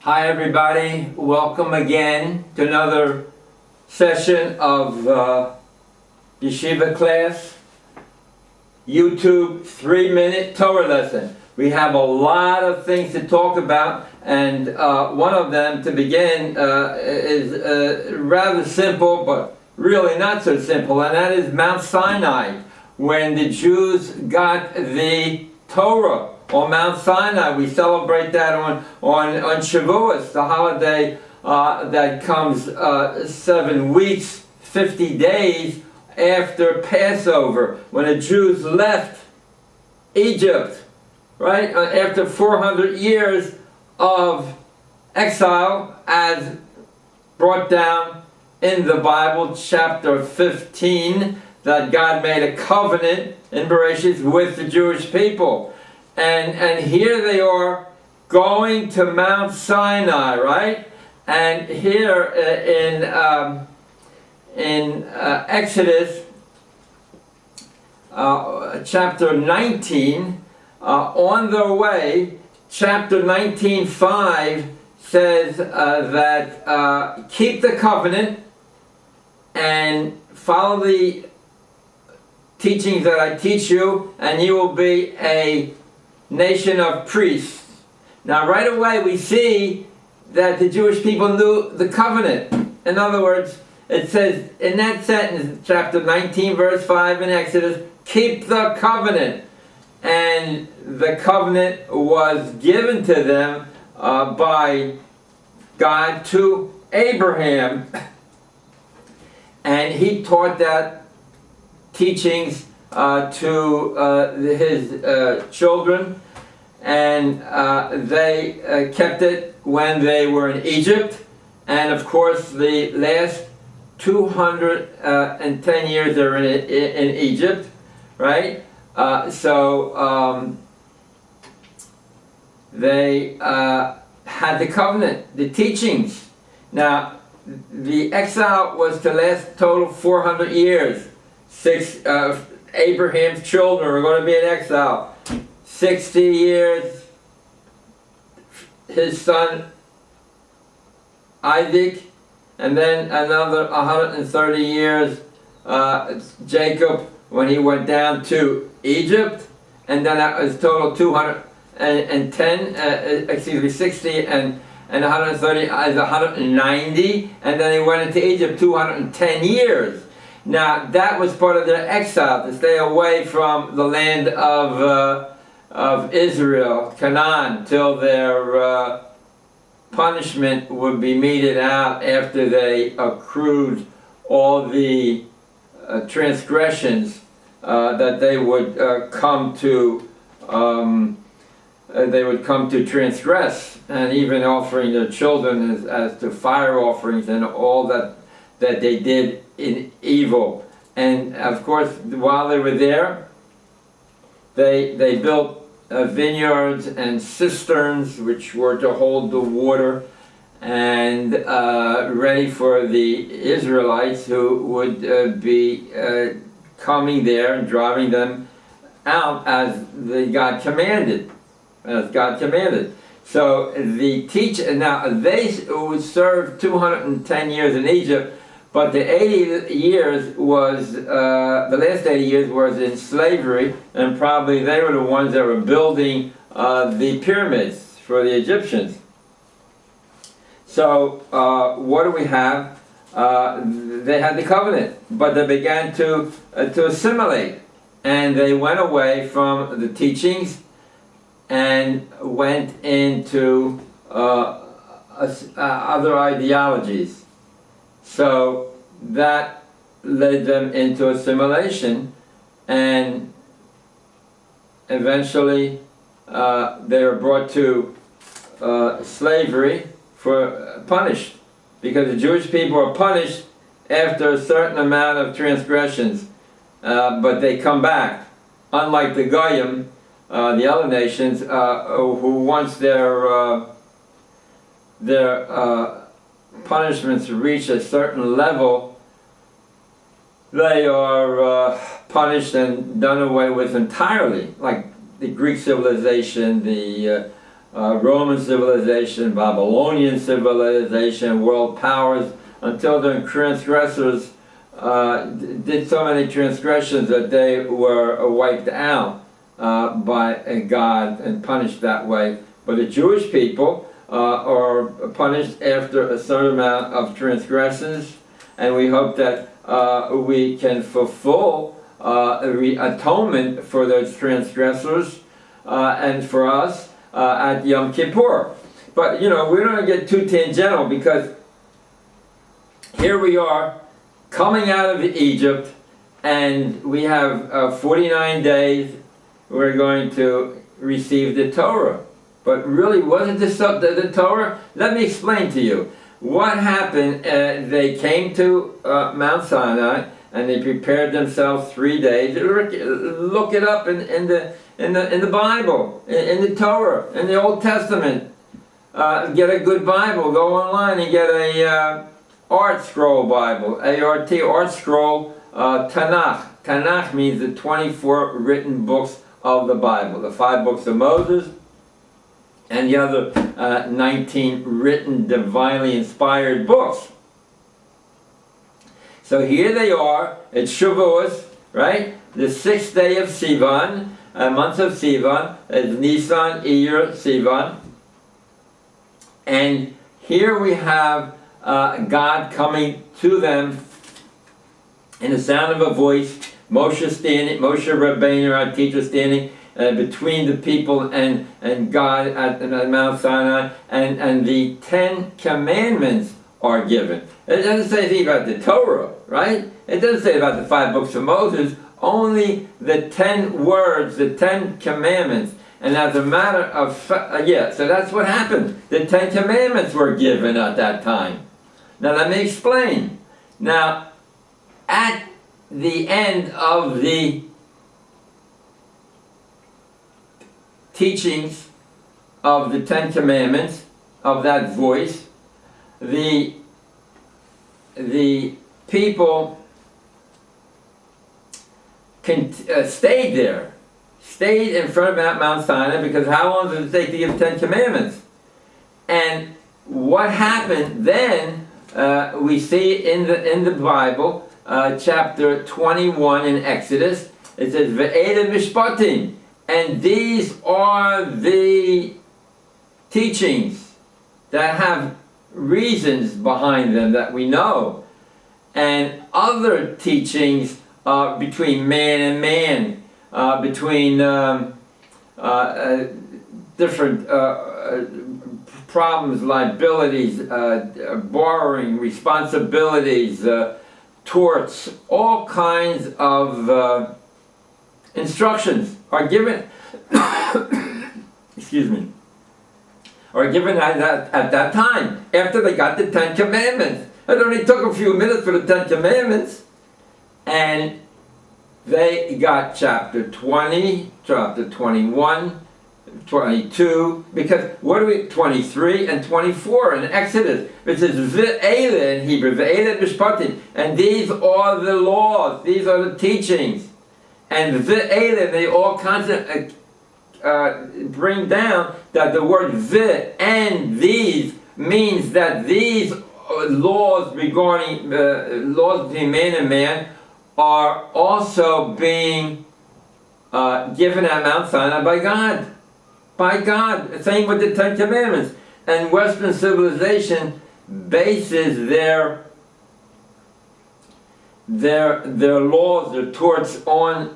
Hi everybody, welcome again to another session of Yeshiva class, YouTube 3-minute Torah lesson. We have a lot of things to talk about, and one of them to begin is rather simple, but really not so simple, and that is Mount Sinai, when the Jews got the Torah. On Mount Sinai, we celebrate that on Shavuos, the holiday that comes 7 weeks, 50 days after Passover, when the Jews left Egypt, right? After 400 years of exile, as brought down in the Bible, chapter 15, that God made a covenant in Bereshit with the Jewish people. And here they are going to Mount Sinai, right? And here in Exodus chapter 19, on their way, chapter 19:5 says that keep the covenant and follow the teachings that I teach you, and you will be a nation of priests. Now right away we see that the Jewish people knew the covenant. In other words, it says in that sentence, chapter 19 verse 5 in Exodus, keep the covenant. And the covenant was given to them by God to Abraham, and he taught that teachings to his children, and they kept it when they were in Egypt, and of course the last 210 years they're in Egypt, right? So they had the covenant, the teachings. Now the exile was to last total 400 years. Abraham's children were going to be in exile. 60 years, his son Isaac, and then another 130 years, Jacob, when he went down to Egypt, and then that was total 210, 60 and 130 is 190, and then he went into Egypt 210 years. Now that was part of their exile, to stay away from the land of Israel, Canaan, till their punishment would be meted out after they accrued all the transgressions that they would come to transgress, and even offering their children as to fire offerings and all that they did in evil. And of course, while they were there, they built vineyards and cisterns which were to hold the water, and ready for the Israelites who would be coming there and driving them out as God commanded. So now they served 210 years in Egypt, but the 80 years was, the last 80 years was in slavery, and probably they were the ones that were building the pyramids for the Egyptians. So what do we have? They had the covenant, but they began to assimilate, and they went away from the teachings and went into other ideologies. So that led them into assimilation, and eventually they were brought to slavery, punished, because the Jewish people are punished after a certain amount of transgressions, but they come back, unlike the Goyim, the other nations, who once their punishments reach a certain level, they are punished and done away with entirely, like the Greek civilization, the Roman civilization, Babylonian civilization, world powers, until the transgressors did so many transgressions that they were wiped out by God and punished that way. But the Jewish people are punished after a certain amount of transgressions, and we hope that we can fulfill atonement for those transgressors and for us at Yom Kippur. But we don't want to get too tangential, because here we are coming out of Egypt, and we have 49 days we're going to receive the Torah. But really, wasn't this the Torah? Let me explain to you. What happened, they came to Mount Sinai, and they prepared themselves 3 days. Look it up in the Bible, in the Torah, in the Old Testament. Get a good Bible. Go online and get a Art Scroll Bible, A-R-T, Art Scroll, Tanakh. Tanakh means the 24 written books of the Bible, the 5 books of Moses, and the other 19 written, divinely inspired books. So here they are, it's Shavuos, right? The 6th day of Sivan, month of Sivan, it's Nisan, Iyar, Sivan. And here we have God coming to them in the sound of a voice. Moshe Rabbeinu, our teacher, standing between the people and God at Mount Sinai, and the 10 commandments are given. It doesn't say anything about the Torah, right? It doesn't say about the 5 books of Moses, only the 10 words, the 10 commandments. And as a matter of fact, so that's what happened. The 10 commandments were given at that time. Now let me explain. Now, at the end of the teachings of the 10 commandments, of that voice, the people stayed there, stayed in front of Mount Sinai, because how long did it take to give 10 commandments? And what happened then, we see in the Bible, chapter 21 in Exodus, it says, Ve'ele mishpatim, and these are the teachings that have reasons behind them that we know, and other teachings between man and man, between different problems, liabilities, borrowing, responsibilities, torts, all kinds of instructions are given excuse me, are given at that time, after they got the 10 commandments. It only took a few minutes for the 10 commandments, and they got chapter 20, chapter 21, 22, because what do we, 23 and 24 in Exodus, it says Ve'ele in Hebrew, Ve'ele mishpatim, and these are the laws, these are the teachings, and Ve'ele, they all constantly bring down that the word Ve and these means that these laws regarding laws between man and man are also being given at Mount Sinai by God. By God. Same with the 10 Commandments. And Western civilization bases their laws, their torts on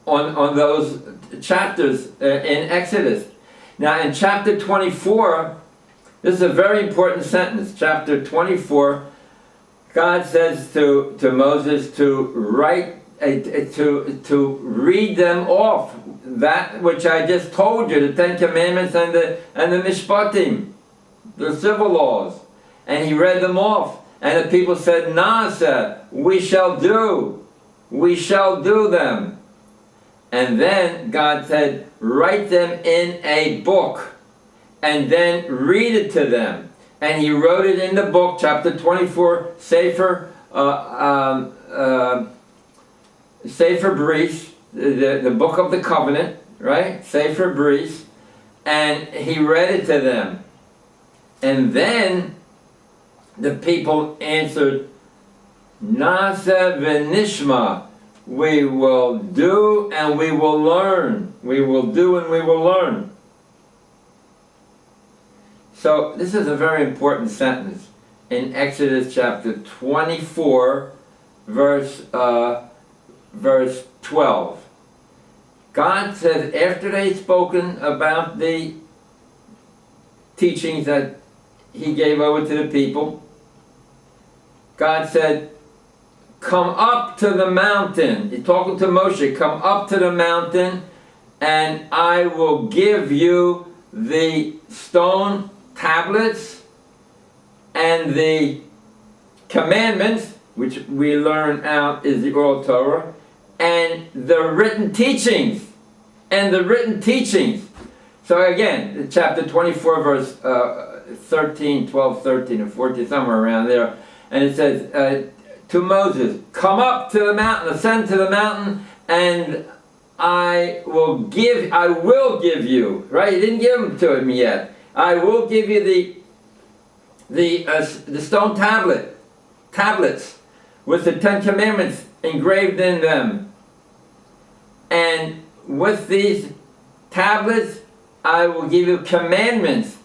those chapters in Exodus. Now in chapter 24, this is a very important sentence. Chapter 24, God says to Moses to write, to read them off, that which I just told you, the 10 Commandments and the Mishpatim, the civil laws. And he read them off. And the people said, Nasa, we shall do them. And then God said, write them in a book, and then read it to them. And he wrote it in the book, chapter 24, Sefer Bris, the book of the covenant, right? Sefer Bris. and he read it to them. And then the people answered, Nasa v'nishma, we will do and we will learn. We will do and we will learn. So this is a very important sentence in Exodus chapter 24, verse 12. God says, after they'd spoken about the teachings that he gave over to the people, God said, come up to the mountain. He's talking to Moshe, come up to the mountain and I will give you the stone tablets and the commandments, which we learn out is the oral Torah, and the written teachings. And the written teachings. So again, chapter 24, verse 13, 12, 13, and 14, somewhere around there. And it says to Moses, come up to the mountain, ascend to the mountain, and I will give you, right? He didn't give them to him yet. I will give you the stone tablets with the 10 Commandments engraved in them. And with these tablets, I will give you commandments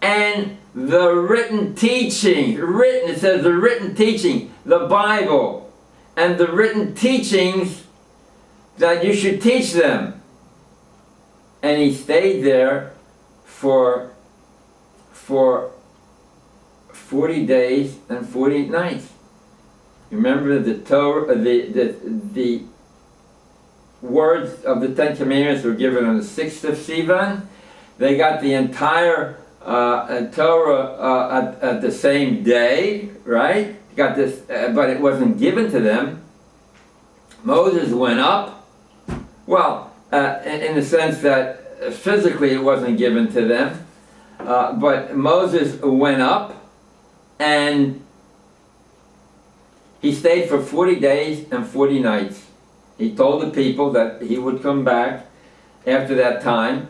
and the written teaching. Written, it says the written teaching, the Bible, and the written teachings that you should teach them. And he stayed there for 40 days and 40 nights. Remember the Torah, the words of the 10 Commandments were given on the 6th of Sivan. They got the entire Torah at the same day, right? Got this, but it wasn't given to them. Moses went up. Well, in the sense that physically it wasn't given to them, but Moses went up and he stayed for 40 days and 40 nights. He told the people that he would come back after that time.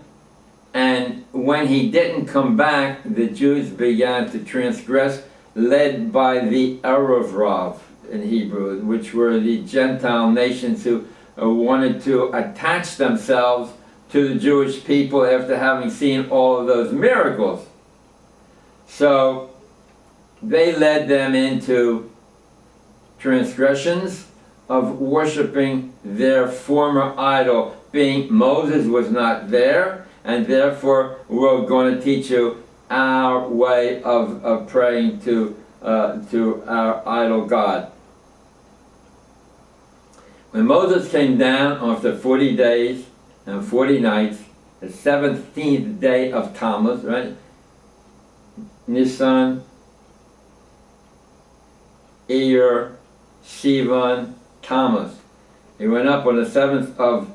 And when he didn't come back, the Jews began to transgress, led by the Erev Rav in Hebrew, which were the Gentile nations who wanted to attach themselves to the Jewish people after having seen all of those miracles. So they led them into transgressions of worshiping their former idol, being Moses was not there, and therefore we're going to teach you our way of praying to our idol God. When Moses came down after 40 days and 40 nights, the 17th day of Tammuz, right? Nisan, Iyar, Sivan, Tammuz. He went up on the 7th of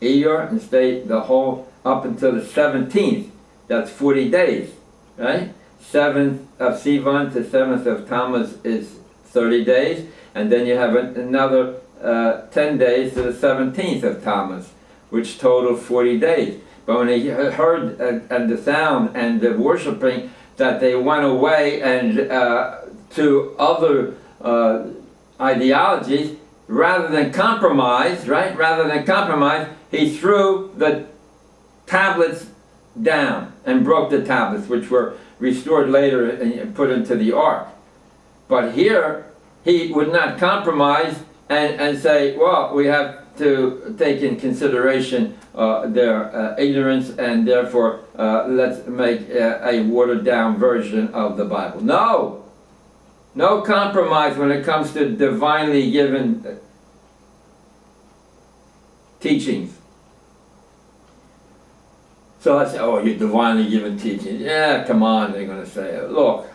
Iyar and stayed the whole up until the 17th. That's 40 days, right? 7th of Sivan to 7th of Tammuz is 30 days, and then you have another 10 days to the 17th of Tammuz, which total 40 days. But when he heard and the sound and the worshiping, that they went away and to other ideologies, rather than compromise, right? Rather than compromise, he threw the tablets down and broke the tablets, which were restored later and put into the ark. But here, he would not compromise and say, well, we have to take in consideration their ignorance, and therefore let's make a watered down version of the Bible. No! No compromise when it comes to divinely given teachings. So I say, oh, you're divinely given teachings. Yeah, come on, they're going to say. Look,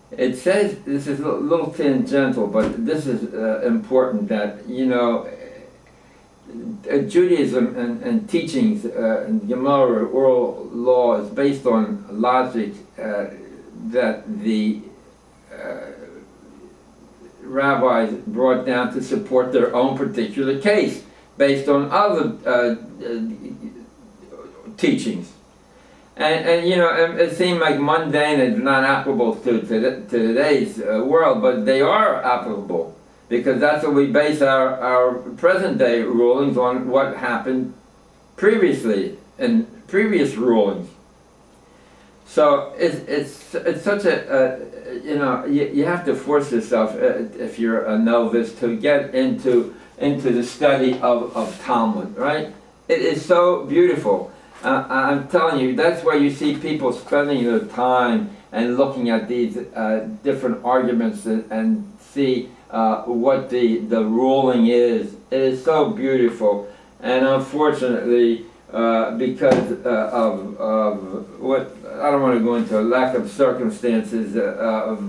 it says, this is a little tangential, but this is important that, you know, Judaism and teachings, and Gemara, oral law, is based on logic that the rabbis brought down to support their own particular case, based on other teachings. And you know, it seemed like mundane and not applicable to today's world, but they are applicable, because that's what we base our present day rulings on, what happened previously in previous rulings. So it's such a you know, you have to force yourself, if you're a novice, to get into the study of Talmud, right? It is so beautiful. I'm telling you, that's where you see people spending their time and looking at these different arguments and see what the ruling is. It is so beautiful, and unfortunately, because of what, I don't want to go into a lack of circumstances of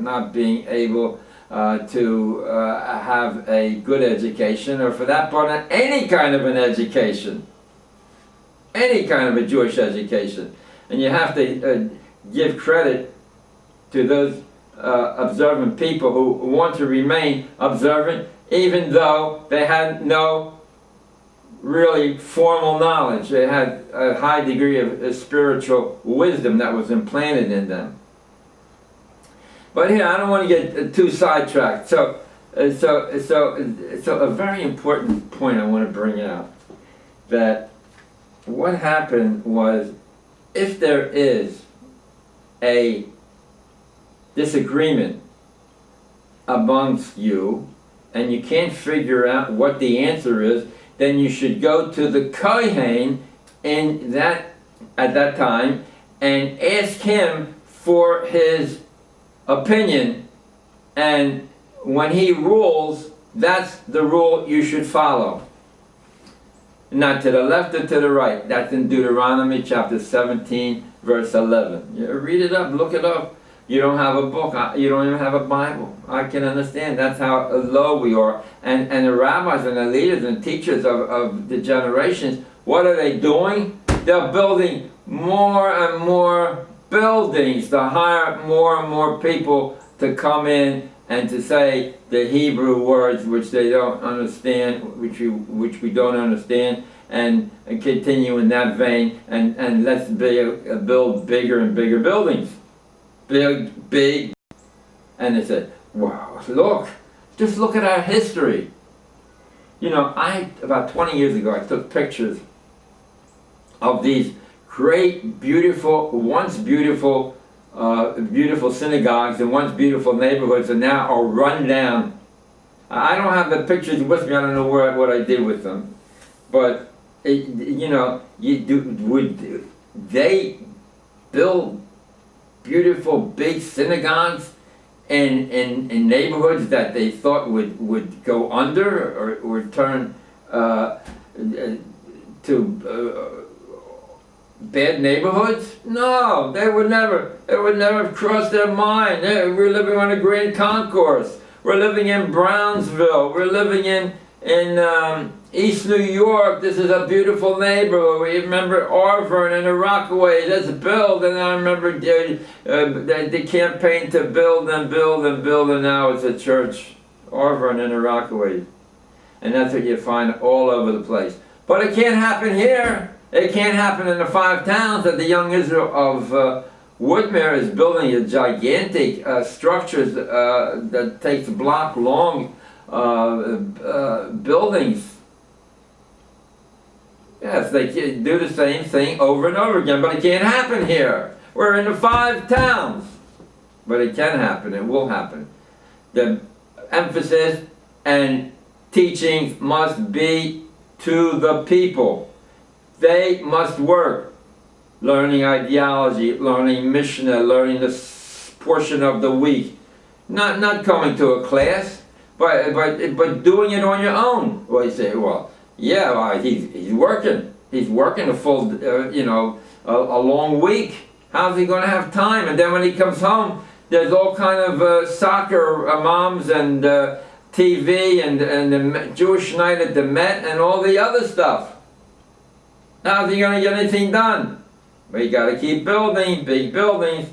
not being able to have a good education, or for that part, any kind of an education. Any kind of a Jewish education. And you have to give credit to those observant people who want to remain observant, even though they had no really formal knowledge. They had a high degree of spiritual wisdom that was implanted in them. But here, I don't want to get too sidetracked. So a very important point I want to bring out, that what happened was, if there is a disagreement amongst you and you can't figure out what the answer is, then you should go to the Kohen at that time and ask him for his opinion, and when he rules, that's the rule you should follow. Not to the left or to the right. That's in Deuteronomy chapter 17, verse 11. You read it up, look it up. You don't have a book, you don't even have a Bible. I can understand. That's how low we are. And the rabbis and the leaders and teachers of the generations, what are they doing? They're building more and more buildings to hire more and more people to come in and to say the Hebrew words which they don't understand, which we don't understand, and continue in that vein, and let's build bigger and bigger buildings. Big, and they said, wow, just look at our history. You know, about 20 years ago, I took pictures of these great, once beautiful synagogues and once beautiful neighborhoods, and now are run down. I don't have the pictures with me. I don't know what I did with them, but you know, would they build beautiful big synagogues in neighborhoods that they thought would go under or turn to bad neighborhoods? No, they would never have crossed their mind. We're living on a Grand Concourse. We're living in Brownsville. We're living in East New York. This is a beautiful neighborhood. We remember Arvern and the Rockaways. That's built. And I remember the campaign to build and build and build, and now it's a church, Arvern and the Rockaways. And that's what you find all over the place. But it can't happen here. It can't happen in the 5 towns that the young Israel of Woodmere is building a gigantic structures that takes block-long buildings. Yes, they do the same thing over and over again, but it can't happen here. We're in the 5 towns. But it can happen, it will happen. The emphasis and teachings must be to the people. They must work, learning ideology, learning Mishnah, learning the portion of the week. Not coming to a class, but doing it on your own. Well, you say, well, yeah, well, he's working. He's working a full, a long week. How's he going to have time? And then when he comes home, there's all kind of soccer moms and TV and the Jewish night at the Met and all the other stuff. How's he going to get anything done? But you got to keep building, big buildings.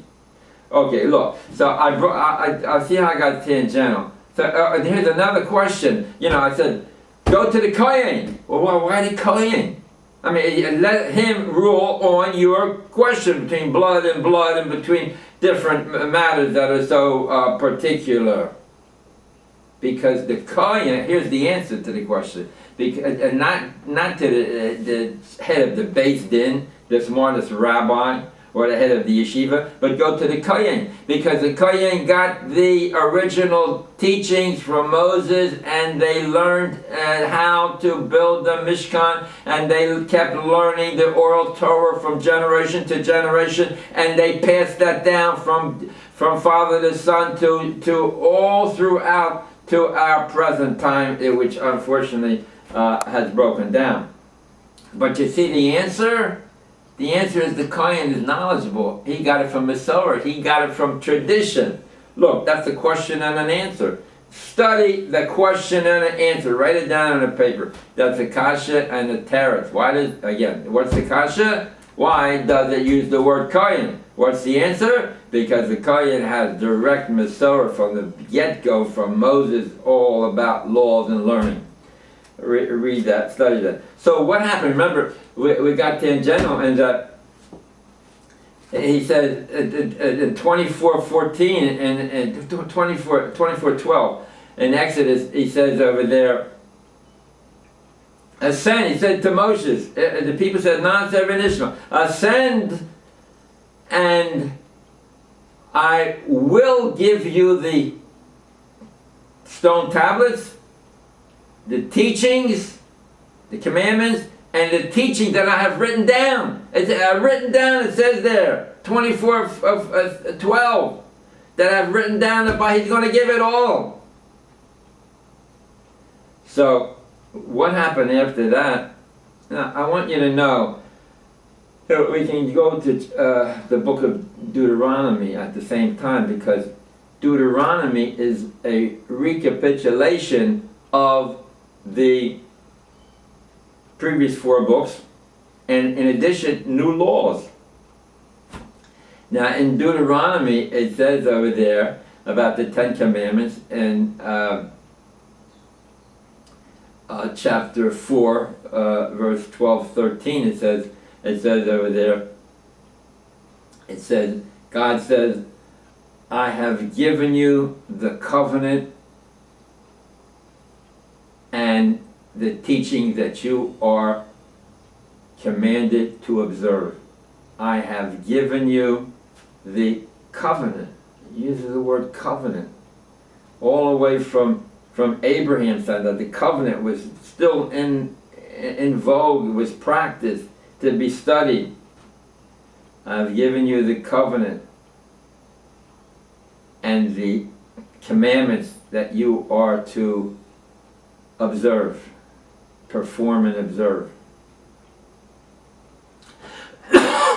Okay, look. So I see how I got tangential. So here's another question. You know, I said, go to the Kohen. Well, why the Kohen? I mean, let him rule on your question between blood and between different matters that are so particular. Because the Kohen, here's the answer to the question. Because, and not to the head of the Beis Din, the smartest rabbi, or the head of the Yeshiva, but go to the Kohen. Because the Kohen got the original teachings from Moses, and they learned how to build the Mishkan, and they kept learning the oral Torah from generation to generation, and they passed that down from father to son to all throughout to our present time, which unfortunately has broken down. But you see the answer? The answer is the Kohen is knowledgeable. He got it from Masorah. He got it from tradition. Look, that's a question and an answer. Study the question and an answer. Write it down on a paper. That's the kasha and the teretz. What's the kasha? Why does it use the word Kohen? What's the answer? Because the Kohen has direct Masorah from the get-go, from Moses, all about laws and learning. Read that, study that. So what happened? Remember, we got to in general, and he said in 24:14 and 24:12 in Exodus, he says over there, ascend. He said to Moses, the people said, Ishmael, ascend, and I will give you the stone tablets, the teachings, the commandments, and the teaching that I have written down. It's written down, it says there, 24:12, that I've written down about he's going to give it all. So, what happened after that? Now, I want you to know that we can go to the book of Deuteronomy at the same time, because Deuteronomy is a recapitulation of the previous 4 books, and in addition, new laws. Now, in Deuteronomy, it says over there about the 10 Commandments, in chapter 4, verse 12-13, it says over there, it says, God says, I have given you the covenant and the teaching that you are commanded to observe. I have given you the covenant. He uses the word covenant. All the way from Abraham's time, that the covenant was still in vogue, it was practiced, to be studied. I've given you the covenant and the commandments that you are to observe, perform and observe.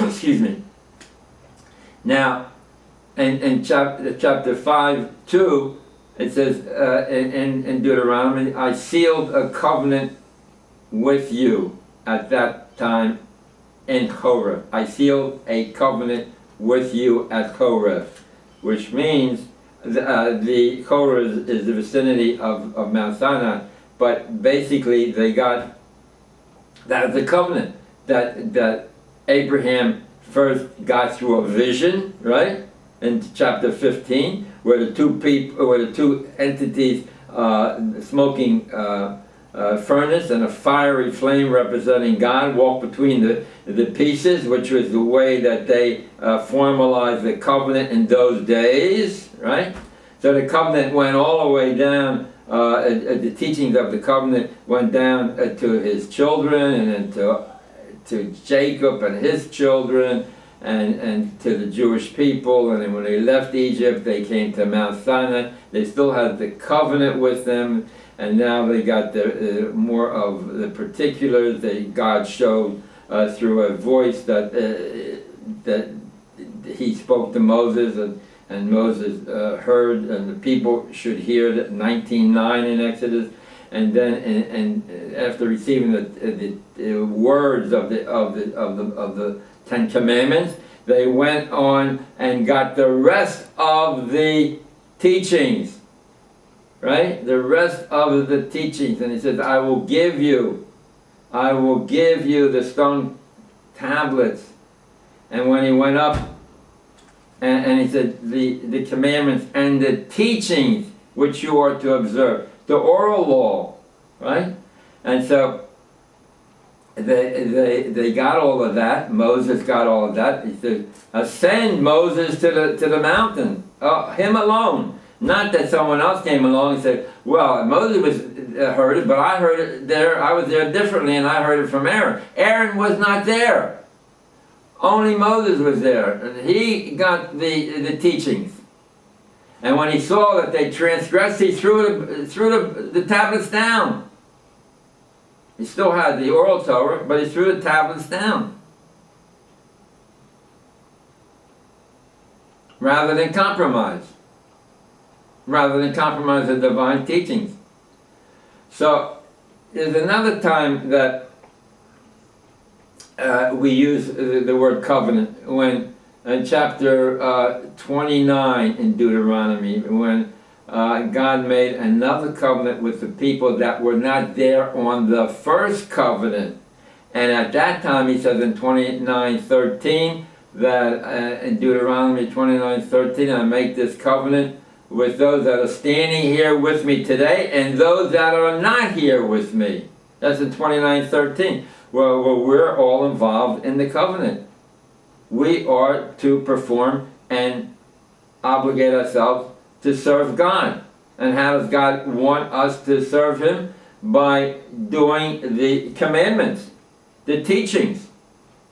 Excuse me. Now, in chapter 5:2, it says in Deuteronomy, I sealed a covenant with you at that time in Horeb. I sealed a covenant with you at Horeb, which means the Horeb is the vicinity of Mount Sinai, but basically they got that the covenant that Abraham first got through a vision, right? In chapter 15, where the two entities, smoking furnace and a fiery flame representing God, walked between the pieces, which was the way that they formalized the covenant in those days, right? So the covenant went all the way down. The teachings of the covenant went down to his children, and then to Jacob and his children, and to the Jewish people. And then when they left Egypt, they came to Mount Sinai. They still had the covenant with them, and now they got the more of the particulars that God showed through a voice that he spoke to Moses, and Moses heard, and the people should hear that 19:9 in Exodus. And then, and after receiving the words of the 10 Commandments, they went on and got the rest of the teachings, right? The rest of the teachings. And he says, I will give you I will give you the stone tablets. And when he went up, and he said, the commandments and the teachings which you are to observe, the oral law, right? And so they got all of that. Moses got all of that. He said, ascend Moses to the mountain, him alone. Not that someone else came along and said, well, Moses heard it, but I heard it there, I was there differently, and I heard it from Aaron. Aaron was not there. Only Moses was there, and he got the teachings. And when he saw that they transgressed, he threw the tablets down. He still had the oral Torah, but he threw the tablets down. Rather than compromise. Rather than compromise the divine teachings. So, there's another time that we use the word covenant, when in chapter 29 in Deuteronomy, when God made another covenant with the people that were not there on the first covenant. And at that time, he says in 29:13, that in Deuteronomy 29:13, I make this covenant with those that are standing here with me today and those that are not here with me. That's in 29:13. Well, we're all involved in the covenant. We are to perform and obligate ourselves to serve God. And how does God want us to serve Him? By doing the commandments, the teachings.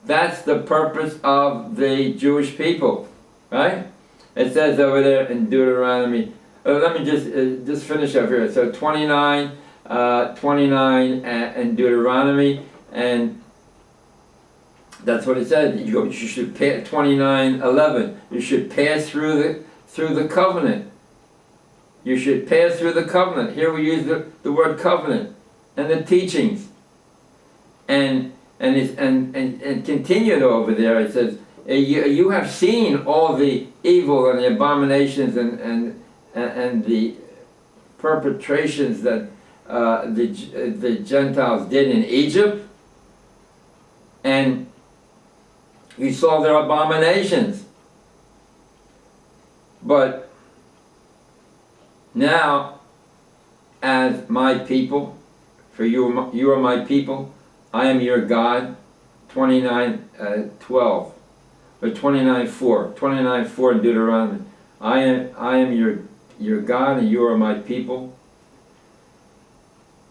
That's the purpose of the Jewish people, right? It says over there in Deuteronomy, let me just finish up here. So 29 in Deuteronomy, and that's what it says. You should pass 29:11. You should pass through the covenant. You should pass through the covenant. Here we use the word covenant and the teachings. And continued over there. It says, you have seen all the evil and the abominations and the perpetrations that the Gentiles did in Egypt, and you saw their abominations. But now, as my people, for you are my people, I am your God. 29:12 or 29:4 in Deuteronomy. I am your God, and you are my people.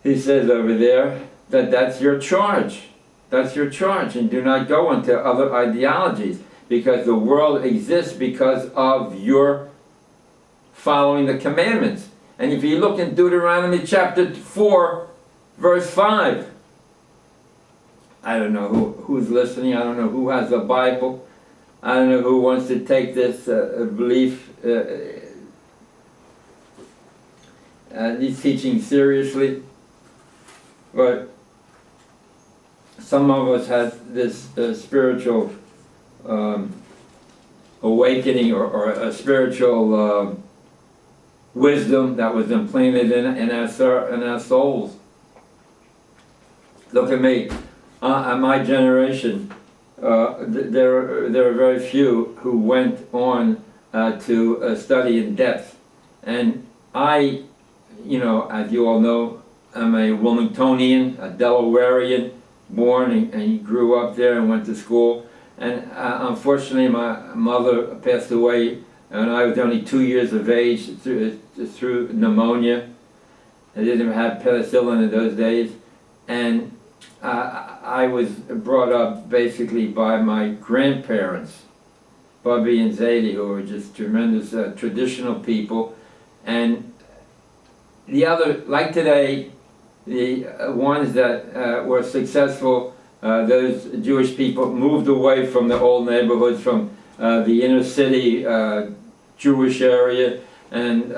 He says over there that that's your charge. That's your charge, and do not go into other ideologies, because the world exists because of your following the commandments. And if you look in Deuteronomy chapter 4, verse 5, I don't know who's listening, I don't know who has a Bible, I don't know who wants to take this belief, these teachings seriously, but some of us had this spiritual awakening or a spiritual wisdom that was implanted in our souls. Look at me. My generation, there are very few who went on to study in depth. And I, as you all know, I'm a Wilmingtonian, a Delawarean, born and grew up there and went to school. And unfortunately, my mother passed away, and I was only 2 years of age through pneumonia. I didn't have penicillin in those days. And I was brought up basically by my grandparents, Bubby and Zadie, who were just tremendous traditional people. And the other, like today, the ones that were successful, those Jewish people moved away from the old neighborhoods, from the inner city Jewish area, and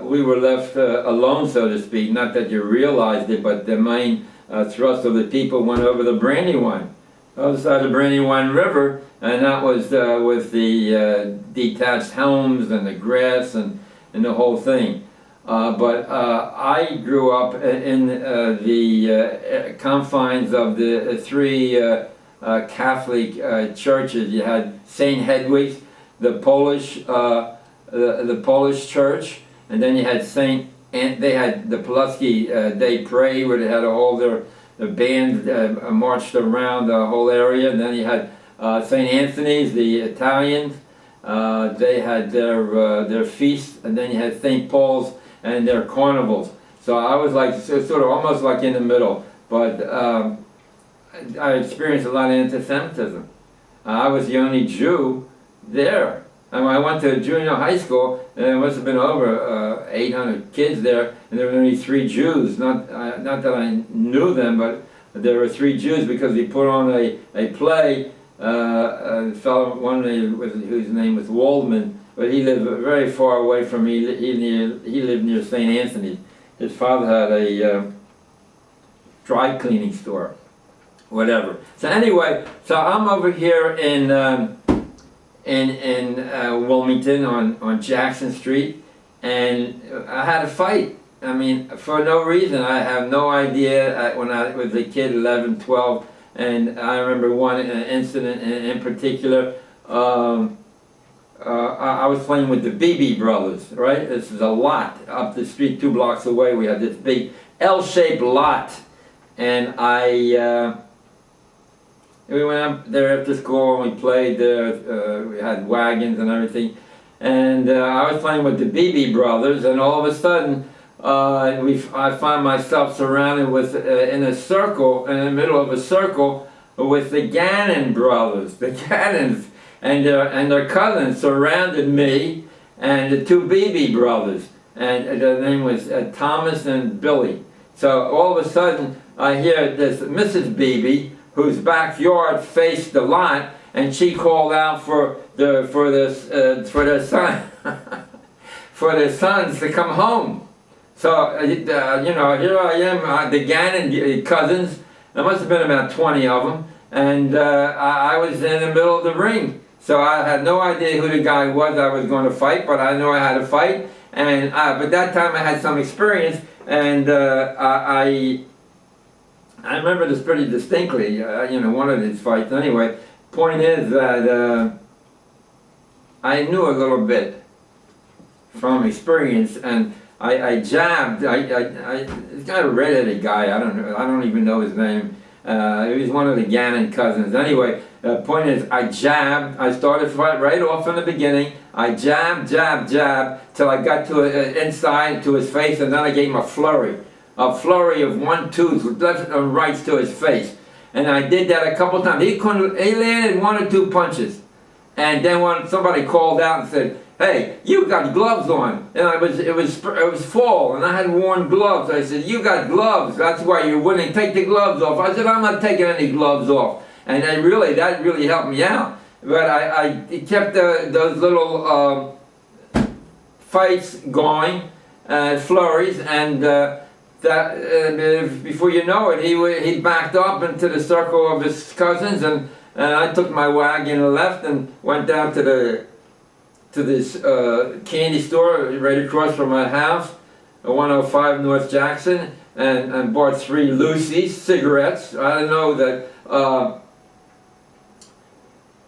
we were left alone, so to speak. Not that you realized it, but the main thrust of the people went over the Brandywine, other side of the Brandywine River, and that was with the detached homes and the grass and the whole thing. But I grew up in the confines of the three Catholic churches. You had Saint Hedwig's, the Polish church, and then you had Saint. And they had the Pulaski Day Pray, where they had all the band marched around the whole area. And then you had St. Anthony's, the Italians. They had their feasts, and then you had St. Paul's and their carnivals. So I was like sort of almost like in the middle. But I experienced a lot of anti-Semitism. I was the only Jew there. And when I went to junior high school, and there must have been over 800 kids there, and there were only 3 Jews. Not that I knew them, but there were 3 Jews because he put on a play. A fellow, whose name was Waldman, but he lived very far away from me. He lived near St. Anthony. His father had a dry cleaning store, whatever. So anyway, so I'm over here in Wilmington on Jackson Street, and I had a fight. I mean, for no reason. I have no idea. When I was a kid, 11, 12, and I remember one incident in particular. I was playing with the Beebe brothers, right? This is a lot up the street, 2 blocks away. We had this big L-shaped lot, and we went up there after school and we played there. We had wagons and everything. And I was playing with the Beebe brothers, and all of a sudden I find myself surrounded with, in a circle, in the middle of a circle, with the Gannon brothers. The Gannons and their cousins surrounded me and the 2 Beebe brothers. And their name was Thomas and Billy. So all of a sudden I hear this Mrs. Beebe, whose backyard faced the lot, and she called out for their son, for their sons to come home. So you know, here I am, the Gannon cousins. There must have been about 20 of them, and I was in the middle of the ring. So I had no idea who the guy was I was going to fight, but I knew I had to fight. And but that time I had some experience, and I remember this pretty distinctly, you know, one of these fights. Anyway, point is that I knew a little bit from experience, and I jabbed. This guy, a redheaded guy, I don't even know his name. He was one of the Gannon cousins. Anyway, the point is, I jabbed. I started to fight right off in the beginning. I jabbed, till I got to inside to his face, and then I gave him a flurry of 1-2s, left and rights to his face. And I did that a couple times. He landed 1 or 2 punches. And then when somebody called out and said, "Hey, you got gloves on," and it was fall, and I had worn gloves. I said, "You got gloves. That's why you're winning. Take the gloves off." I said, "I'm not taking any gloves off." And that really helped me out. But I kept those little fights going, flurries, and before you know it, he backed up into the circle of his cousins, and I took my wagon and left and went down to this candy store right across from my house, 105 North Jackson, and bought 3 Lucy's cigarettes. I didn't know that.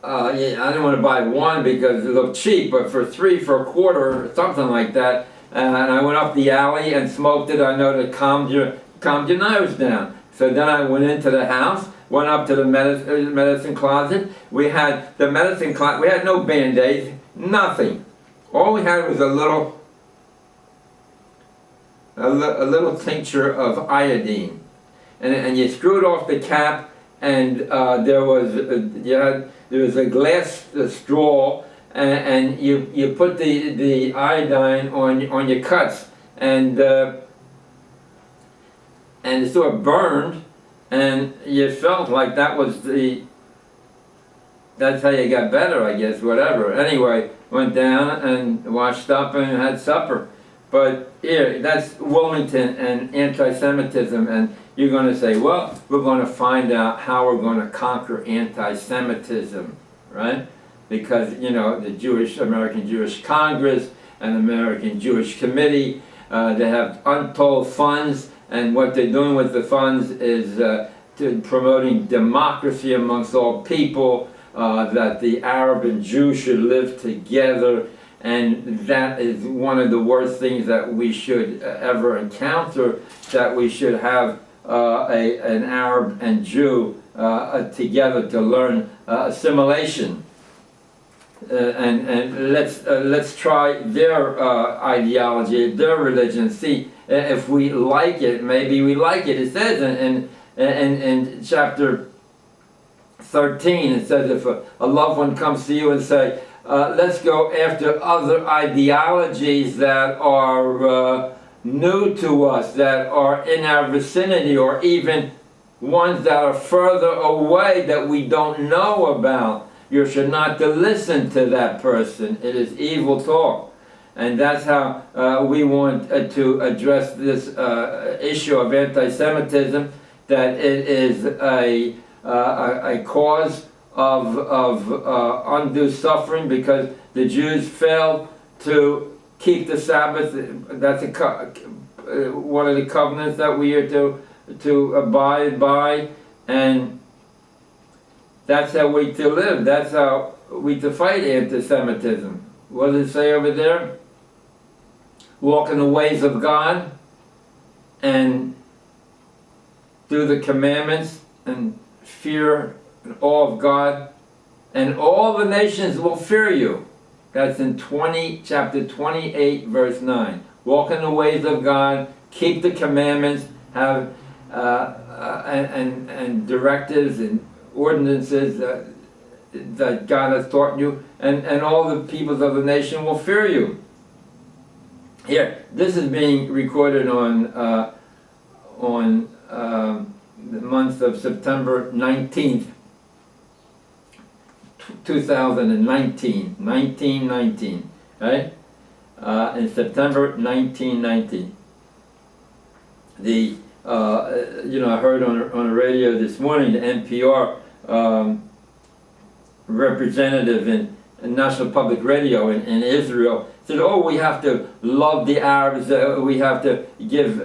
Yeah, I didn't want to buy 1 because it looked cheap, but for 3 for a quarter, something like that. And I went up the alley and smoked it. I know that calmed your nerves down. So then I went into the house, went up to the medicine closet. We had the medicine closet. We had no Band-Aids, nothing. All we had was a little tincture of iodine, and you screwed off the cap, and there was a glass straw, and you put the iodine on your cuts, and it sort of burned, and you felt like that's how you got better, I guess, whatever. Anyway, went down and washed up and had supper. But here, that's Wilmington and anti-Semitism, and you're going to say, well, we're going to find out how we're going to conquer anti-Semitism, right? Because, you know, the American Jewish Congress and American Jewish Committee they have untold funds, and what they're doing with the funds is to promoting democracy amongst all people, that the Arab and Jew should live together, and that is one of the worst things that we should ever encounter, that we should have an Arab and Jew together to learn assimilation. And let's try their ideology, their religion, see if we like it. Maybe we like it. It says in chapter 13, it says if a loved one comes to you and say, let's go after other ideologies that are new to us, that are in our vicinity, or even ones that are further away that we don't know about, you should not to listen to that person. It is evil talk. And that's how we want to address this issue of anti-Semitism, that it is a cause of undue suffering, because the Jews failed to keep the Sabbath. That's one of the covenants that we are to abide by, and that's how we to live. That's how we to fight anti-Semitism. What does it say over there? Walk in the ways of God and do the commandments and fear and awe of God, and all the nations will fear you. That's in chapter 28, verse 9. Walk in the ways of God, keep the commandments, have and directives and ordinances that God has taught you, and all the peoples of the nation will fear you. Here, this is being recorded on the month of September 19th, 2019, 1919, right? In September 1919. I heard on the radio this morning, the NPR representative in National Public Radio in Israel said, oh, we have to love the Arabs, we have to give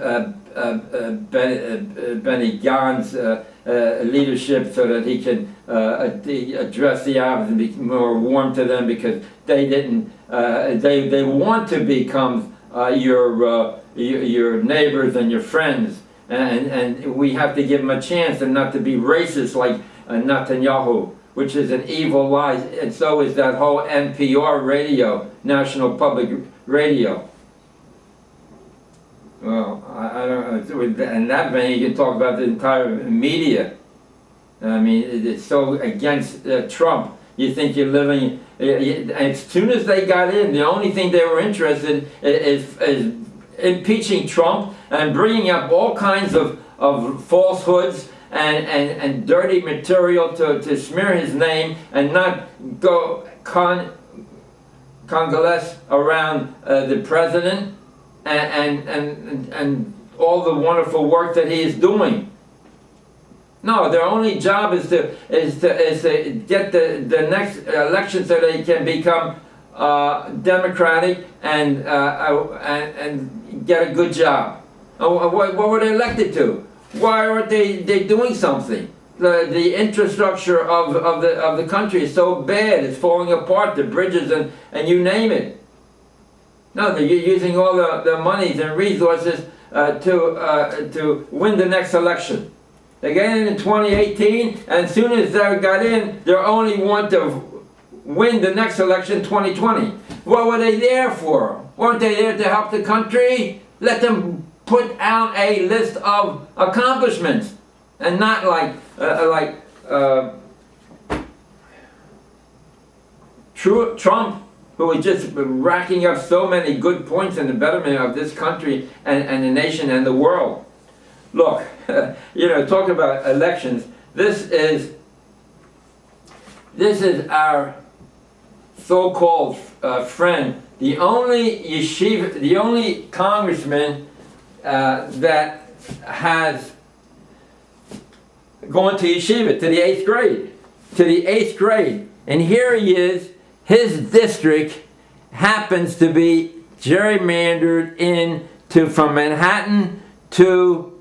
Benny Gantz leadership so that he can address the Arabs and be more warm to them, because they didn't, they want to become your neighbors and your friends, and we have to give them a chance, and not to be racist like Netanyahu, which is an evil lie, and so is that whole NPR radio, National Public Radio. Well, I don't know, in that vein you can talk about the entire media. I mean, it's so against Trump. You think you're living, as soon as they got in, the only thing they were interested is impeaching Trump and bringing up all kinds of falsehoods and dirty material to smear his name, and not go coalesce around the president and all the wonderful work that he is doing. No, their only job is to get the next election so they can become democratic and get a good job. What were they elected to? Why aren't they doing something? The infrastructure of the country is so bad, it's falling apart, the bridges and you name it. No, they're using all the monies and resources to win the next election. They got in 2018, and as soon as they got in, they only want to win the next election, 2020. What were they there for? Weren't they there to help the country? Let them put out a list of accomplishments, and not like Trump, who is just racking up so many good points in the betterment of this country and the nation and the world. Look, talk about elections. This is our so-called friend, the only yeshiva, the only congressman that has gone to yeshiva, to the 8th grade. To the 8th grade. And here he is, his district happens to be gerrymandered in from Manhattan to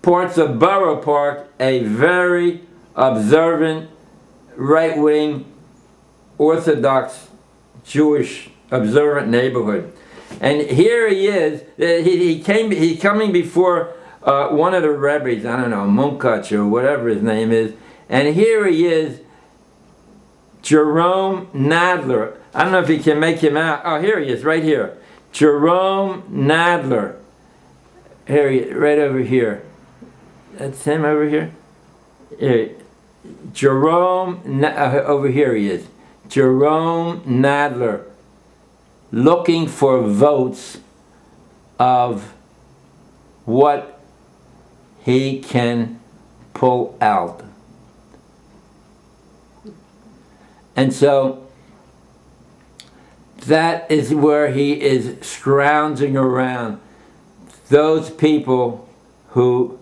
parts of Borough Park, a very observant, right-wing, Orthodox, Jewish, observant neighborhood. And here he is. He's coming before one of the rabbis, I don't know, Munkach or whatever his name is. And here he is, Jerome Nadler. I don't know if he can make him out. Oh, here he is, right here. Jerome Nadler. Here he is, right over here. That's him over here. Here. Jerome, over here he is. Jerome Nadler, looking for votes of what he can pull out. And so that is where he is scrounging around. Those people who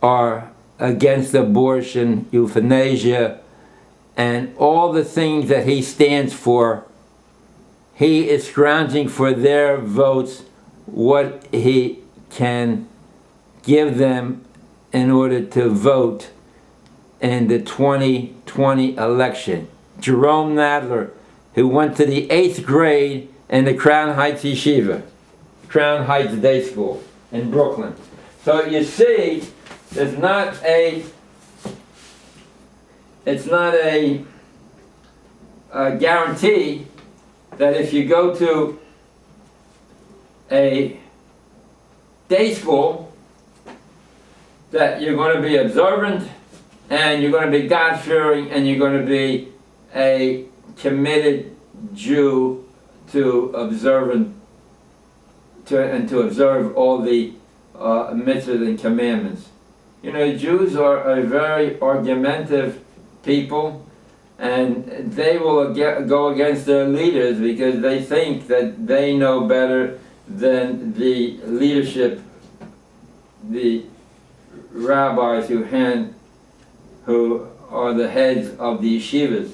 are against abortion, euthanasia, and all the things that he stands for, he is scrounging for their votes, what he can give them in order to vote in the 2020 election. Jerome Nadler, who went to the 8th grade in the Crown Heights Yeshiva, Crown Heights Day School in Brooklyn. So you see, it's not a guarantee that if you go to a day school that you're going to be observant and you're going to be God-fearing and you're going to be a committed Jew to observe all the mitzvahs and commandments. You know, Jews are a very argumentative people, and they will go against their leaders because they think that they know better than the leadership, the rabbis who are the heads of the yeshivas.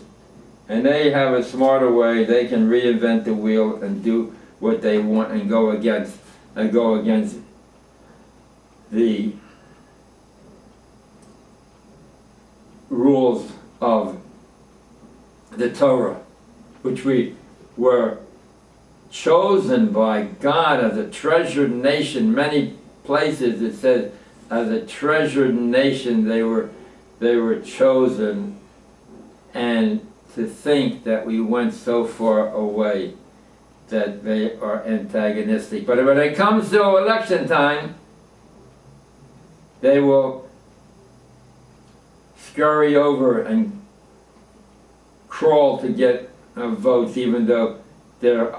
And they have a smarter way. They can reinvent the wheel and do what they want and go against the rules of the Torah, which we were chosen by God as a treasured nation. Many places it says, as a treasured nation they were chosen, and to think that we went so far away that they are antagonistic. But when it comes to election time, they will scurry over and crawl to get votes, even though their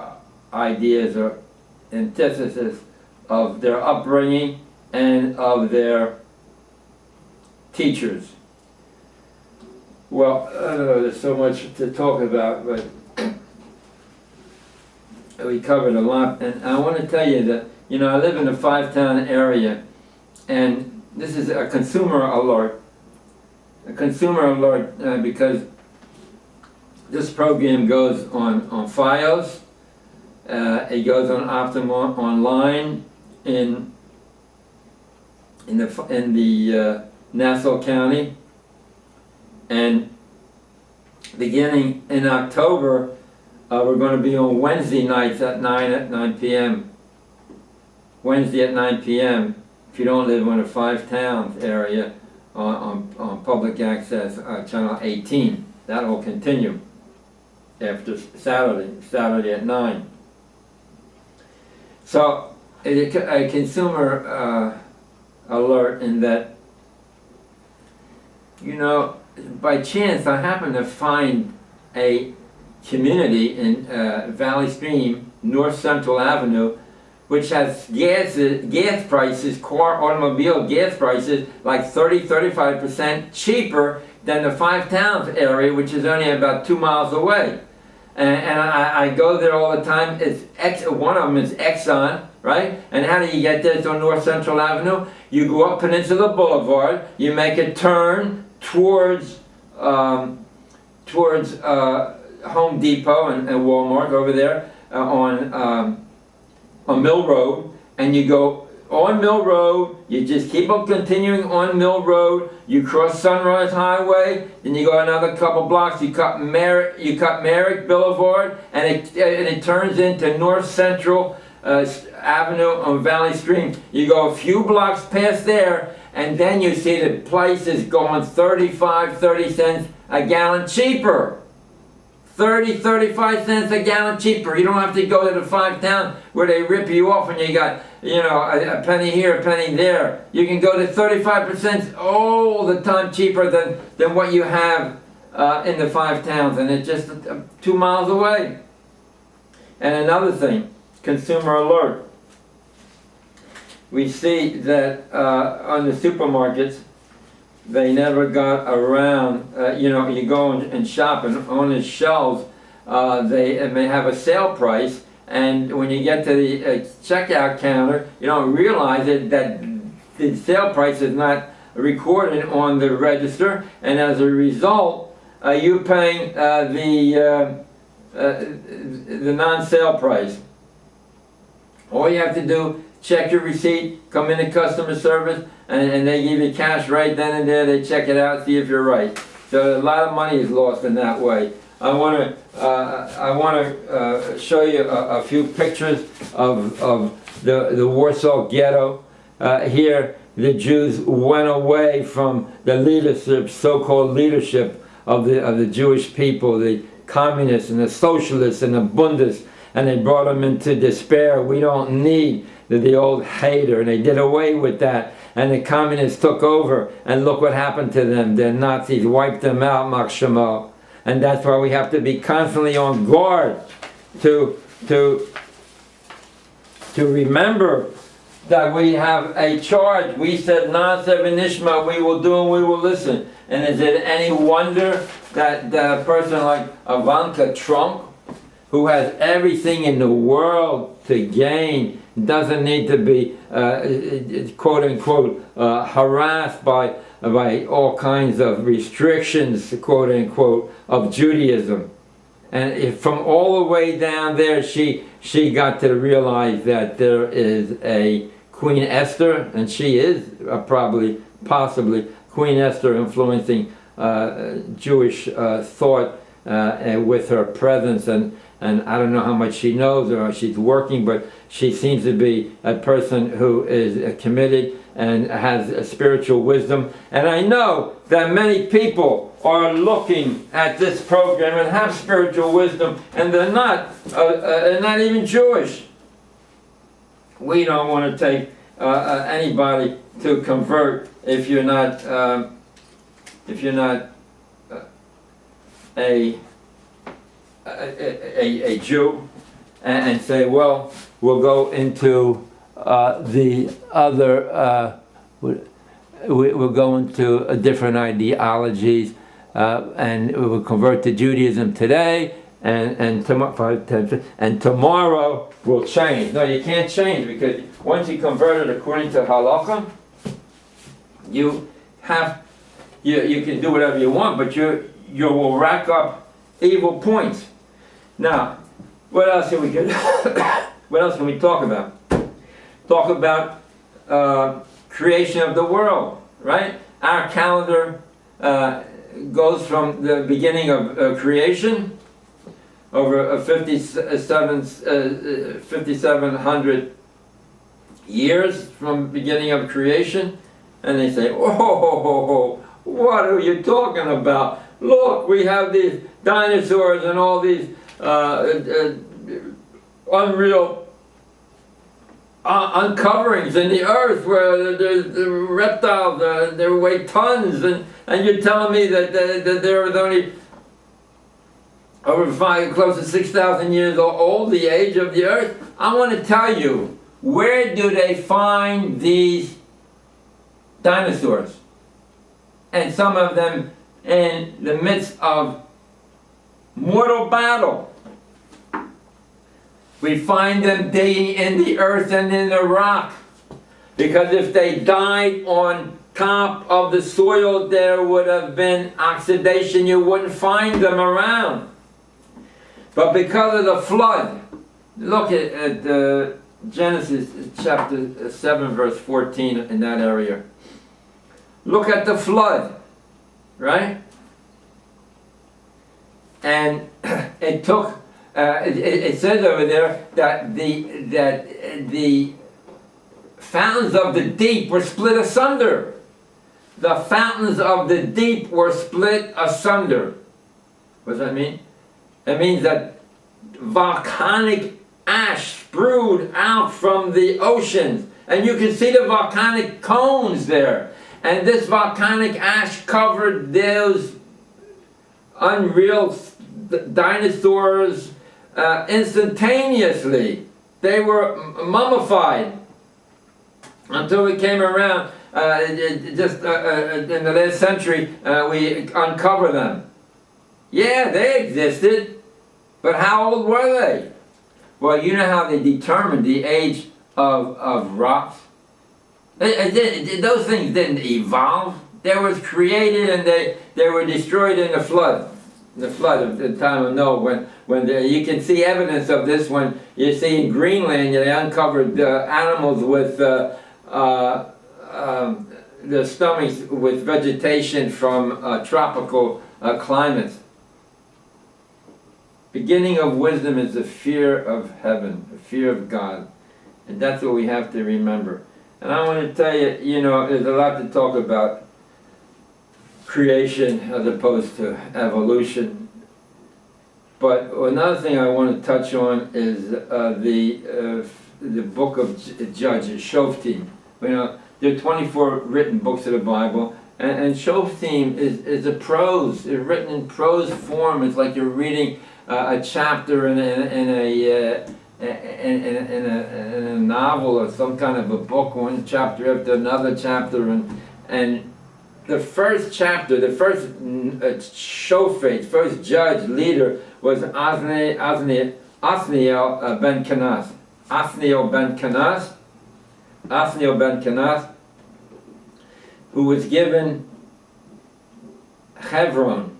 ideas are antithesis of their upbringing and of their teachers. Well, I don't know, there's so much to talk about, but we covered a lot. And I want to tell you that, you know, I live in a 5-town area, and this is a consumer alert. A consumer alert because this program goes on Fios. It goes on Optima Online in the Nassau County, and beginning in October, we're going to be on Wednesday nights at 9 p.m. Wednesday at 9 p.m. If you don't live in a 5-town area, on public access channel 18. That will continue after Saturday at 9. So it's a consumer alert in that, you know, by chance I happened to find a community in Valley Stream, North Central Avenue, which has gas prices, automobile gas prices, like 30-35% cheaper than the 5-towns area, which is only about 2 miles away. And I go there all the time. One of them is Exxon, right? And how do you get there? It's on North Central Avenue. You go up Peninsula Boulevard, you make a turn towards Home Depot and Walmart over there on Mill Road, and you go on Mill Road, you just keep on continuing on Mill Road, you cross Sunrise Highway, then you go another couple blocks, you cut Merrick Boulevard, and it turns into North Central Avenue on Valley Stream. You go a few blocks past there, and then you see the prices going 30 cents a gallon cheaper. 35 cents a gallon cheaper. You don't have to go to the 5 town where they rip you off and you got, a penny here, a penny there. You can go to 35% all the time cheaper than what you have in the 5 towns, and it's just 2 miles away. And another thing, consumer alert. We see that on the supermarkets, they never got around, you go and shop, and on the shelves they may have a sale price, and when you get to the checkout counter, you don't realize that the sale price is not recorded on the register, and as a result you're paying the non-sale price. All you have to do, check your receipt, come into customer service, and they give you cash right then and there. They check it out, see if you're right. So a lot of money is lost in that way. I want to show you a few pictures of the Warsaw Ghetto. Here, the Jews went away from the leadership, so-called leadership of the Jewish people, the communists and the socialists and the Bundists, and they brought them into despair. We don't need the old hater, and they did away with that, and the communists took over, and look what happened to them. The Nazis wiped them out, Mach Shemo. And that's why we have to be constantly on guard to remember that we have a charge. We said, Na'aseh v'nishma, we will do and we will listen. And is it any wonder that a person like Ivanka Trump, who has everything in the world to gain, doesn't need to be quote unquote harassed by all kinds of restrictions, quote unquote, of Judaism. And from all the way down there, she got to realize that there is a Queen Esther, and she is possibly Queen Esther influencing Jewish thought with her presence, and I don't know how much she knows or how she's working, but she seems to be a person who is committed and has a spiritual wisdom. And I know that many people are looking at this program and have spiritual wisdom, and they're not even Jewish. We don't want to take anybody to convert if you're not a Jew, and say, well, we'll go into the other, we'll go into different ideologies, and we will convert to Judaism today, and tomorrow we'll change. No, you can't change, because once you convert it according to halakha, you can do whatever you want, but you will rack up evil points. Now, what else can we what else can we talk about? Talk about creation of the world, right? Our calendar goes from the beginning of creation over 5,700 years from beginning of creation, and they say, oh, what are you talking about? Look, we have these dinosaurs and all these unreal uncoverings in the earth where there's reptiles, they weigh tons, and you're telling me that there was only over close to 6,000 years old, the age of the earth. I want to tell you, where do they find these dinosaurs? And some of them in the midst of mortal battle. We find them digging in the earth and in the rock, because if they died on top of the soil, there would have been oxidation. You wouldn't find them around. But because of the flood, look at Genesis chapter 7 verse 14 in that area. Look at the flood, right? And it took, it says over there that the fountains of the deep were split asunder. The fountains of the deep were split asunder. What does that mean? It means that volcanic ash spewed out from the oceans. And you can see the volcanic cones there. And this volcanic ash covered those unreal dinosaurs instantaneously. They were mummified until we came around in the last century. We uncovered them. Yeah, they existed, but how old were they? Well, you know how they determined the age of rocks? Those things didn't evolve. They were created and they were destroyed in the flood. The flood of the time of Noah, when you can see evidence of this when you see in Greenland they uncovered animals with their stomachs with vegetation from tropical climates. Beginning of wisdom is the fear of heaven, the fear of God. And that's what we have to remember. And I want to tell you, you know, there's a lot to talk about creation as opposed to evolution. But another thing I want to touch on is the book of Judges, Shoftim. You know, there are 24 written books of the Bible, and Shoftim is a prose. It's written in prose form. It's like you're reading a chapter in a novel or some kind of a book, one chapter after another chapter, and the first chapter, the first shofet, first judge, leader was Othniel ben Kenaz. Othniel ben Kenaz, who was given Hebron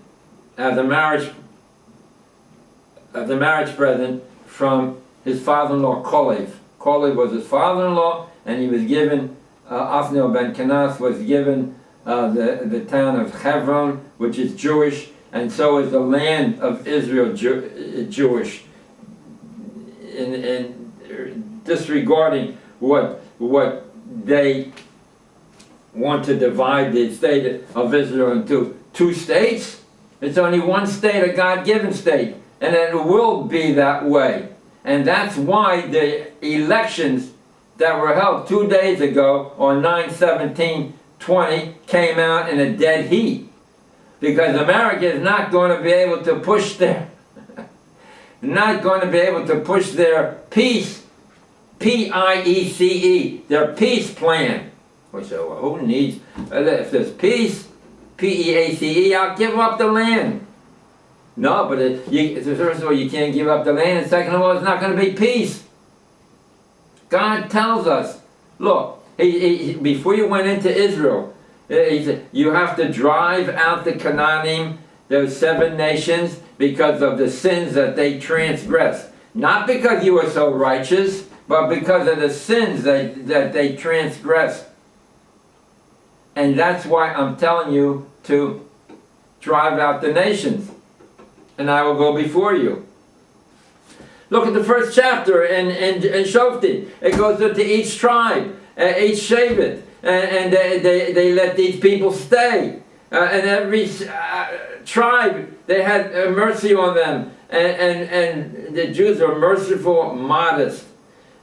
as a marriage present from his father-in-law Kolev. Kolev was his father-in-law, and he was given, Othniel ben Kenaz was given the town of Hebron, which is Jewish, and so is the land of Israel Jewish. In disregarding what they want to divide the state of Israel into two states, it's only one state, a God-given state, and it will be that way. And that's why the elections that were held 2 days ago on 9/17/20 came out in a dead heat. Because America is not going to be able to push their peace, P-I-E-C-E, their peace plan. We say, well, who needs, if there's peace, P-E-A-C-E, I'll give up the land. No, but first of all, you can't give up the land, and second of all, it's not going to be peace. God tells us, look, before you went into Israel, he said, you have to drive out the Canaanim, those 7 nations, because of the sins that they transgressed. Not because you were so righteous, but because of the sins that they transgressed. And that's why I'm telling you to drive out the nations. And I will go before you. Look at the first chapter in Shoftim. It goes into each tribe, each Shevet, and they let these people stay. And every tribe, they had mercy on them. And the Jews are merciful, modest.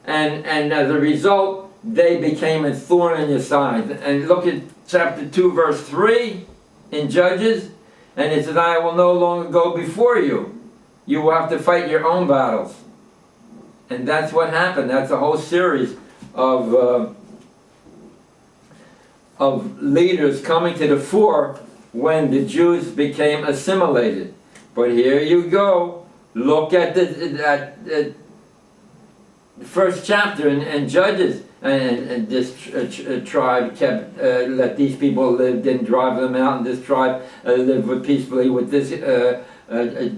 And as a result, they became a thorn in your side. And look at chapter 2, verse 3 in Judges. And it says, I will no longer go before you. You will have to fight your own battles. And that's what happened. That's a whole series of leaders coming to the fore when the Jews became assimilated. But here you go. Look at the first chapter in Judges. And this tribe kept, let these people live, didn't drive them out, and this tribe lived peacefully with this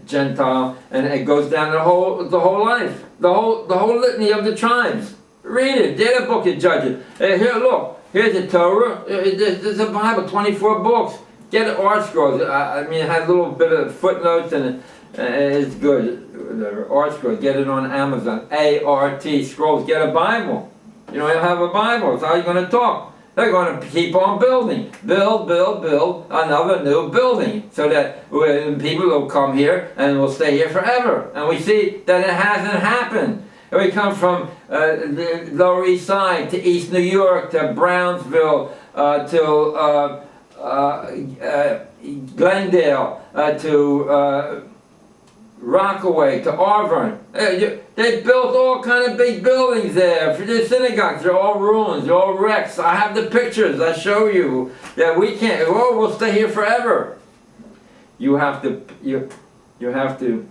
Gentile, and it goes down the whole life, the whole litany of the tribes. Read it. Get a book of Judges. Here, look. Here's the Torah. There's a Bible, 24 books. Get an art scrolls. I mean, it has a little bit of footnotes and it's good. Art scrolls. Get it on Amazon. A-R-T scrolls. Get a Bible. You don't have a Bible. So how are you going to talk? They're going to keep on building. Build another new building. So that people will come here and will stay here forever. And we see that it hasn't happened. We come from the Lower East Side to East New York to Brownsville to Glendale to Rockaway to Auburn. They built all kind of big buildings there. For the synagogues, they're all ruins, they're all wrecks. I have the pictures. I show you that we can't. Oh, we'll stay here forever. You have to. You have to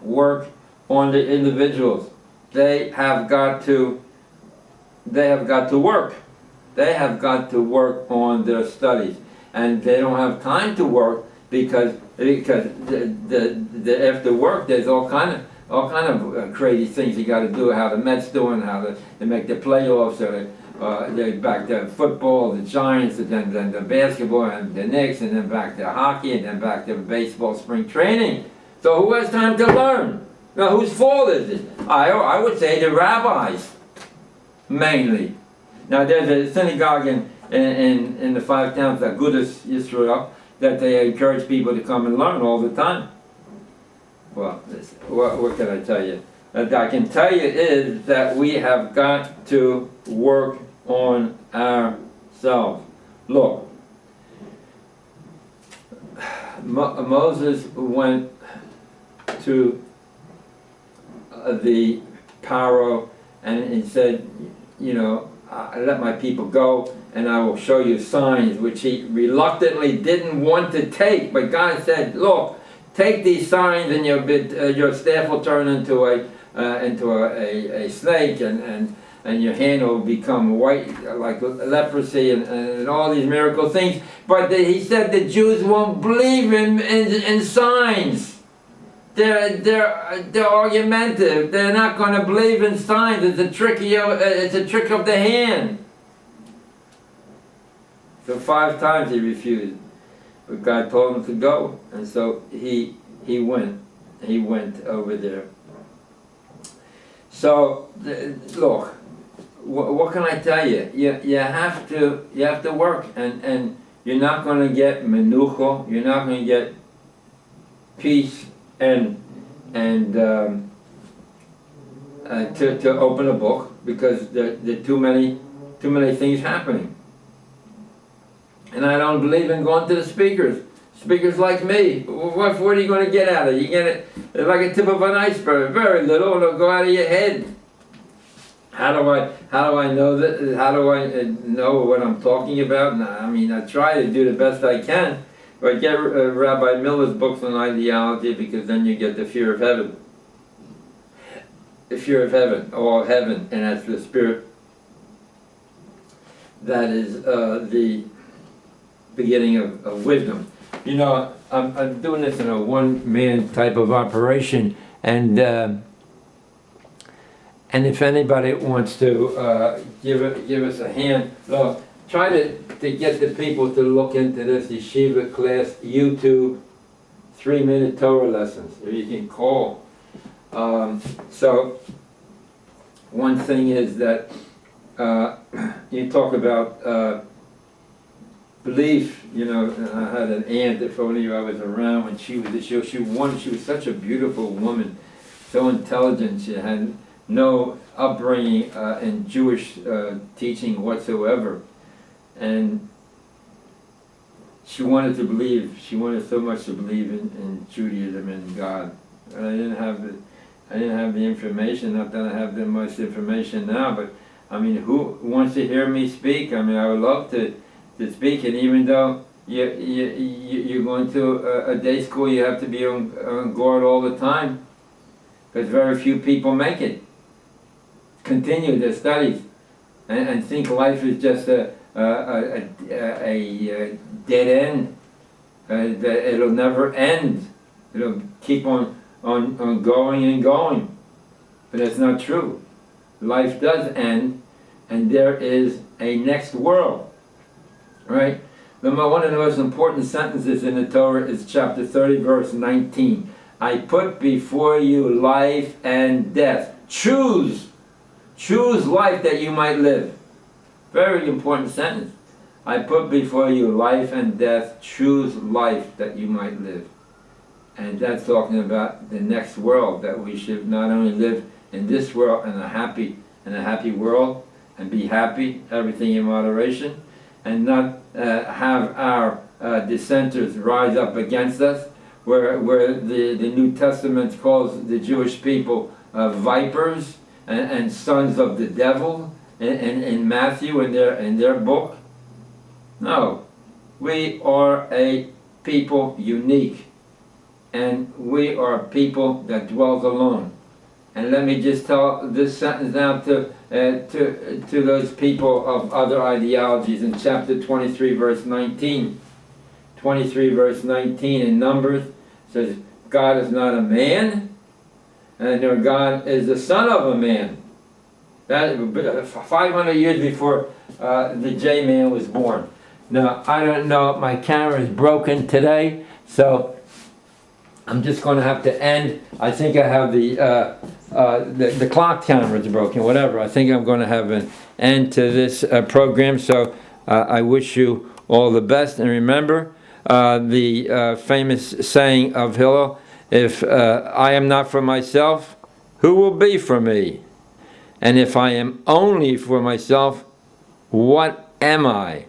work on the individuals. They have got to work. They have got to work on their studies, and they don't have time to work because after work there's all kind of crazy things you got to do. How the Mets doing? How they make the playoffs? Or they back to football, the Giants, and then the basketball, and the Knicks, and then back to hockey, and then back to baseball, spring training. So who has time to learn? Now, whose fault is it? I would say the rabbis, mainly. Now, there's a synagogue in the 5 towns, Agudas Yisrael, that they encourage people to come and learn all the time. Well, what can I tell you? What I can tell you is that we have got to work on ourselves. Look, Moses went to the Pharaoh and he said, you know, let my people go and I will show you signs, which he reluctantly didn't want to take. But God said, look, take these signs and your staff will turn into a snake and your hand will become white like leprosy and all these miracle things. But he said the Jews won't believe in signs. They're argumentative. They're not going to believe in signs. It's a trick of the hand. So 5 times he refused, but God told him to go, and so he went. He went over there. So look, what can I tell you? You have to work, and you're not going to get menucha. You're not going to get peace and to open a book because there are too many things happening. And I don't believe in going to the speakers like me. What are you going to get out of it? You get it like a tip of an iceberg, very little, and it'll go out of your head. How do I know that? How do I know what I'm talking about? I mean, I try to do the best I can. But get Rabbi Millers' books on ideology, because then you get the fear of heaven. The fear of heaven, or heaven, and that's the spirit. That is the beginning of wisdom. You know, I'm doing this in a one-man type of operation, and if anybody wants to give us a hand, look, try to get the people to look into this Yeshiva class, YouTube, 3-minute Torah lessons, or you can call. So, one thing is that you talk about belief. You know, I had an aunt, if only I was around when she was she was such a beautiful woman, so intelligent. She had no upbringing in Jewish teaching whatsoever. And she wanted to believe. She wanted so much to believe in Judaism and God. And I didn't have the information. Not that I have that much information now, but I mean, who wants to hear me speak? I mean, I would love to speak. And even though you're going to a day school, you have to be on guard all the time, because very few people make it. Continue their studies and think life is just a dead end. That it'll never end. It'll keep on going and going. But that's not true. life does end, and there is a next world. Right? One of the most important sentences in the Torah is chapter 30, verse 19. I put before you life and death. Choose. Choose life that you might live. Very important sentence. I put before you life and death. Choose life that you might live. And that's talking about the next world, that we should not only live in this world in a happy world, and be happy, everything in moderation, and not have our dissenters rise up against us, where the New Testament calls the Jewish people vipers and sons of the devil in Matthew in their book. No, we are a people unique, and we are people that dwells alone. And let me just tell this sentence now to those people of other ideologies in chapter 23, verse 19. 23, verse 19 in Numbers says, God is not a man, and nor God is the son of a man. That 500 years before the J-man was born. Now, I don't know, my camera is broken today, so I'm just going to have to end. I think I have the clock camera is broken, whatever. I think I'm going to have an end to this program, so I wish you all the best. And remember the famous saying of Hillel, if I am not for myself, who will be for me? And if I am only for myself, what am I?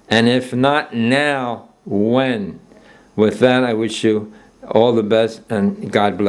And if not now, when? With that, I wish you all the best, and God bless.